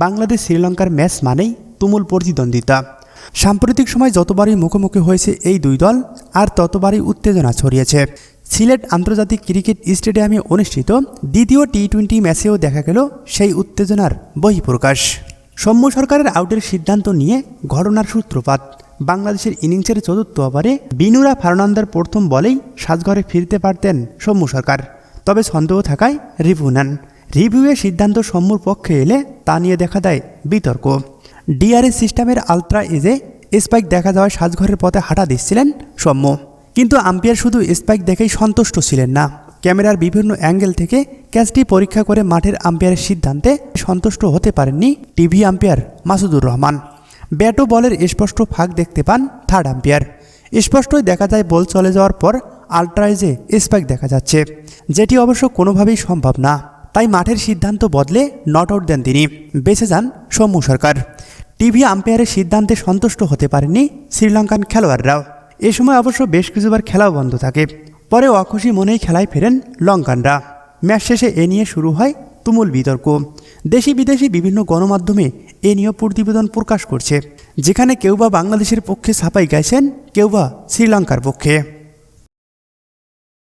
বাংলাদেশ শ্রীলঙ্কার ম্যাচ মানেই তুমুল প্রতিদ্বন্দ্বিতা। সাম্প্রতিক সময় যতবারই মুখোমুখি হয়েছে এই দুই দল, আর ততবারই উত্তেজনা ছড়িয়েছে। সিলেট আন্তর্জাতিক ক্রিকেট স্টেডিয়ামে অনুষ্ঠিত দ্বিতীয় টি-20 ম্যাচেও দেখা গেল সেই উত্তেজনার বহিঃপ্রকাশ। সৌম্য সরকারের আউটের সিদ্ধান্ত নিয়ে ঘটনার সূত্রপাত। বাংলাদেশের ইনিংসের চতুর্থ ওভারে বিনুরা ফার্নান্দের প্রথম বলেই সাজঘরে ফিরতে পারতেন সৌম্য সরকার, তবে সন্দেহ থাকায় রিভিউ নেন। রিভিউয়ে সিদ্ধান্ত সৌম্যর পক্ষে এলে তা নিয়ে দেখা দেয় বিতর্ক। ডিআরএস সিস্টেমের আলট্রা এজে স্পাইক দেখা যাওয়ায় সাজঘরের পথে হাঁটা দিচ্ছিলেন সৌম্য, কিন্তু আম্পায়ার শুধু স্পাইক দেখেই সন্তুষ্ট ছিলেন না। ক্যামেরার বিভিন্ন অ্যাঙ্গেল থেকে ক্যাচটি পরীক্ষা করে মাঠের আম্পায়ারের সিদ্ধান্তে সন্তুষ্ট হতে পারেননি TV umpire Masudur Rahman. Bat ও বলের স্পষ্ট ফাঁক দেখতে পান থার্ড আম্পায়ার। স্পষ্টই দেখা যায় বল চলে যাওয়ার পর আলট্রাইজে স্পাইক দেখা যাচ্ছে, যেটি অবশ্য কোনোভাবেই সম্ভব না। তাই মাঠের সিদ্ধান্ত বদলে নট আউট দেন তিনি, বেঁচে যান সৌম্য সরকার। টিভি আম্পায়ারের সিদ্ধান্তে সন্তুষ্ট হতে পারেননি শ্রীলঙ্কান খেলোয়াড়রাও। এ সময় অবশ্য বেশ কিছুবার খেলাও বন্ধ থাকে। পরে অখুশি মনেই খেলায় ফেরেন লঙ্কানরা। ম্যাচ শেষে এ নিয়ে শুরু হয় তুমুল বিতর্ক। দেশি বিদেশি বিভিন্ন গণমাধ্যমে এ নিয়ে প্রতিবেদন প্রকাশ করছে, যেখানে কেউ বা বাংলাদেশের পক্ষে ছাপাই গাইছেন, কেউ বা শ্রীলঙ্কার পক্ষে।